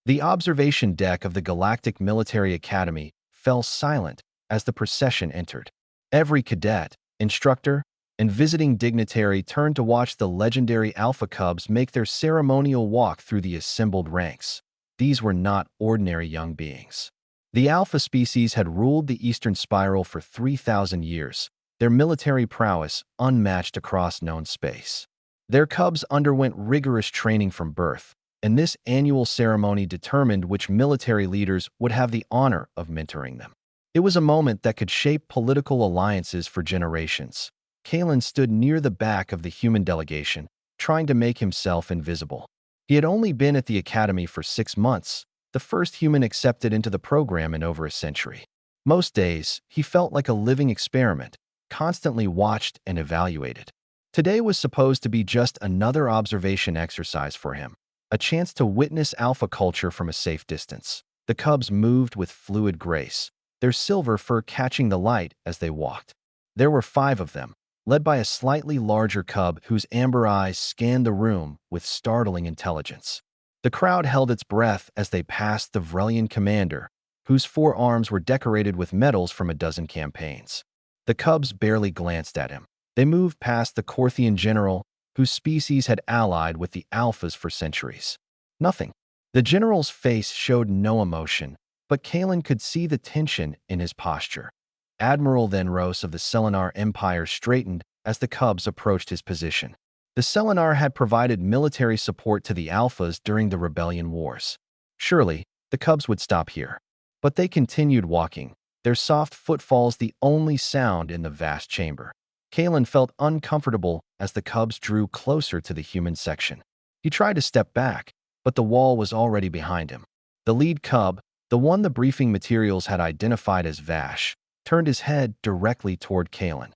The observation deck of the Galactic Military Academy fell silent as the procession entered. Every cadet, instructor, and visiting dignitary turned to watch the legendary Alpha Cubs make their ceremonial walk through the assembled ranks. These were not ordinary young beings. The Alpha species had ruled the Eastern Spiral for 3,000 years, their military prowess unmatched across known space. Their cubs underwent rigorous training from birth, and this annual ceremony determined which military leaders would have the honor of mentoring them. It was a moment that could shape political alliances for generations. Kalen stood near the back of the human delegation, trying to make himself invisible. He had only been at the academy for 6 months, the first human accepted into the program in over a century. Most days, he felt like a living experiment, constantly watched and evaluated. Today was supposed to be just another observation exercise for him, a chance to witness alpha culture from a safe distance. The cubs moved with fluid grace, their silver fur catching the light as they walked. There were 5 of them, led by a slightly larger cub whose amber eyes scanned the room with startling intelligence. The crowd held its breath as they passed the Vrelian commander, whose 4 arms were decorated with medals from a dozen campaigns. The cubs barely glanced at him. They moved past the Korthian general, whose species had allied with the Alphas for centuries. Nothing. The general's face showed no emotion, but Kalen could see the tension in his posture. Admiral Venros of the Selenar Empire straightened as the cubs approached his position. The Selenar had provided military support to the Alphas during the Rebellion Wars. Surely, the cubs would stop here. But they continued walking, their soft footfalls the only sound in the vast chamber. Kalen felt uncomfortable as the cubs drew closer to the human section. He tried to step back, but the wall was already behind him. The lead cub, the one the briefing materials had identified as Vash, turned his head directly toward Kalen.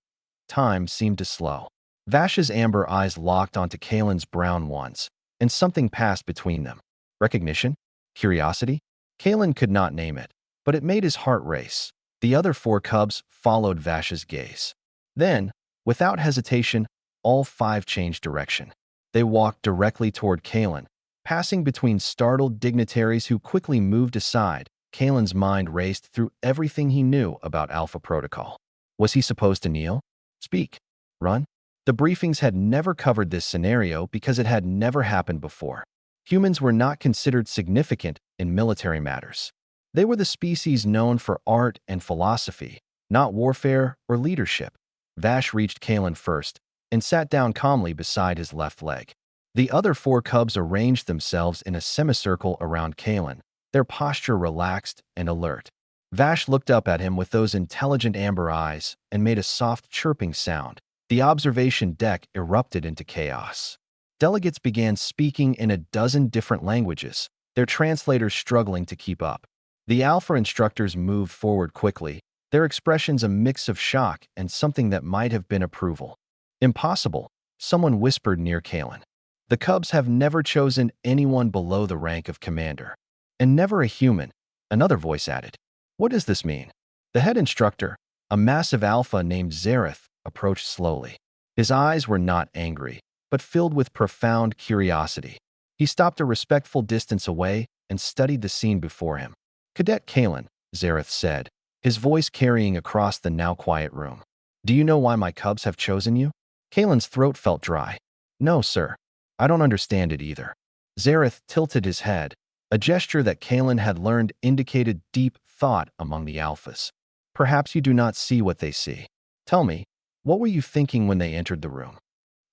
Time seemed to slow. Vash's amber eyes locked onto Kalen's brown ones, and something passed between them. Recognition? Curiosity? Kalen could not name it, but it made his heart race. The other 4 cubs followed Vash's gaze. Then, without hesitation, all 5 changed direction. They walked directly toward Kalen, passing between startled dignitaries who quickly moved aside. Kalen's mind raced through everything he knew about Alpha Protocol. Was he supposed to kneel? Speak? Run? The briefings had never covered this scenario because it had never happened before. Humans were not considered significant in military matters. They were the species known for art and philosophy, not warfare or leadership. Vash reached Kalen first and sat down calmly beside his left leg. The other 4 cubs arranged themselves in a semicircle around Kalen, their posture relaxed and alert. Vash looked up at him with those intelligent amber eyes and made a soft chirping sound. The observation deck erupted into chaos. Delegates began speaking in a dozen different languages, their translators struggling to keep up. The Alpha instructors moved forward quickly, their expressions a mix of shock and something that might have been approval. Impossible, someone whispered near Kalen. The cubs have never chosen anyone below the rank of commander. And never a human, another voice added. What does this mean? The head instructor, a massive alpha named Zareth, approached slowly. His eyes were not angry, but filled with profound curiosity. He stopped a respectful distance away and studied the scene before him. Cadet Kalen, Zareth said, his voice carrying across the now quiet room. Do you know why my cubs have chosen you? Kalen's throat felt dry. No, sir. I don't understand it either. Zareth tilted his head, a gesture that Kalen had learned indicated deep thought among the Alphas. Perhaps you do not see what they see. Tell me, what were you thinking when they entered the room?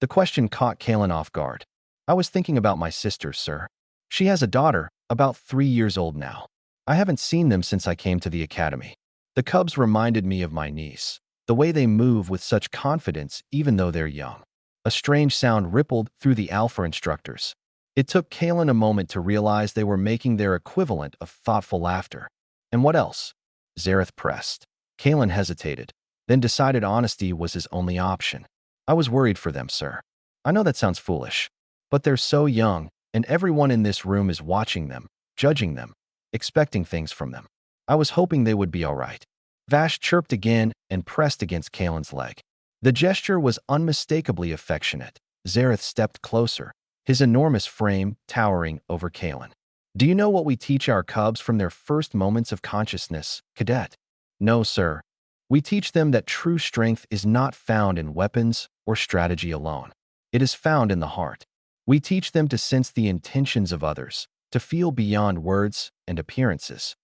The question caught Kalen off guard. I was thinking about my sister, sir. She has a daughter, about 3 years old now. I haven't seen them since I came to the academy. The cubs reminded me of my niece, the way they move with such confidence even though they're young. A strange sound rippled through the Alpha instructors. It took Kalen a moment to realize they were making their equivalent of thoughtful laughter. And what else? Zareth pressed. Kalen hesitated, then decided honesty was his only option. I was worried for them, sir. I know that sounds foolish, but they're so young, and everyone in this room is watching them, judging them, expecting things from them. I was hoping they would be all right. Vash chirped again and pressed against Kalen's leg. The gesture was unmistakably affectionate. Zareth stepped closer, his enormous frame towering over Kalen. Do you know what we teach our cubs from their first moments of consciousness, Cadet? No, sir. We teach them that true strength is not found in weapons or strategy alone. It is found in the heart. We teach them to sense the intentions of others, to feel beyond words and appearances.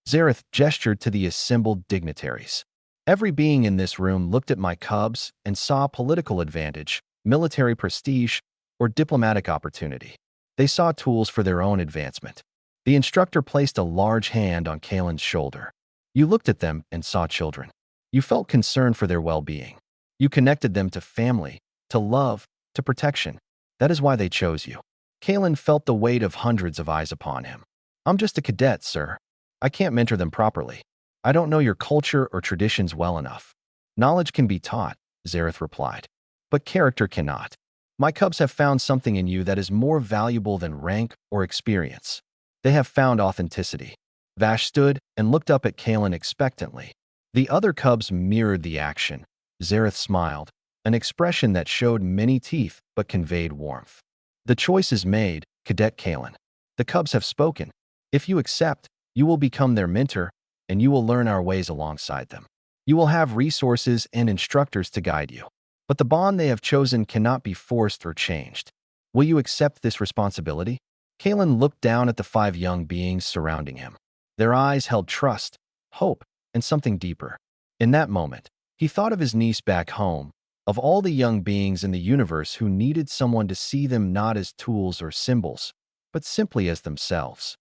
Zareth gestured to the assembled dignitaries. Every being in this room looked at my cubs and saw political advantage, military prestige, or diplomatic opportunity. They saw tools for their own advancement. The instructor placed a large hand on Kalen's shoulder. You looked at them and saw children. You felt concern for their well-being. You connected them to family, to love, to protection. That is why they chose you. Kalen felt the weight of hundreds of eyes upon him. I'm just a cadet, sir. I can't mentor them properly. I don't know your culture or traditions well enough. Knowledge can be taught, Zareth replied. But character cannot. My cubs have found something in you that is more valuable than rank or experience. They have found authenticity. Vash stood and looked up at Kalen expectantly. The other cubs mirrored the action. Zareth smiled, an expression that showed many teeth but conveyed warmth. The choice is made, Cadet Kalen. The cubs have spoken. If you accept, you will become their mentor, and you will learn our ways alongside them. You will have resources and instructors to guide you. But the bond they have chosen cannot be forced or changed. Will you accept this responsibility? Kalen looked down at the 5 young beings surrounding him. Their eyes held trust, hope, and something deeper. In that moment, he thought of his niece back home, of all the young beings in the universe who needed someone to see them not as tools or symbols, but simply as themselves.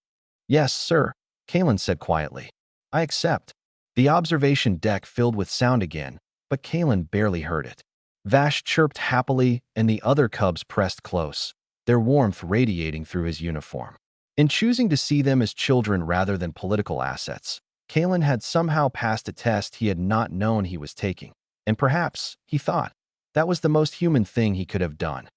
Yes, sir, Kalen said quietly. I accept. The observation deck filled with sound again, but Kalen barely heard it. Vash chirped happily, and the other cubs pressed close, their warmth radiating through his uniform. In choosing to see them as children rather than political assets, Kalen had somehow passed a test he had not known he was taking. And perhaps, he thought, that was the most human thing he could have done.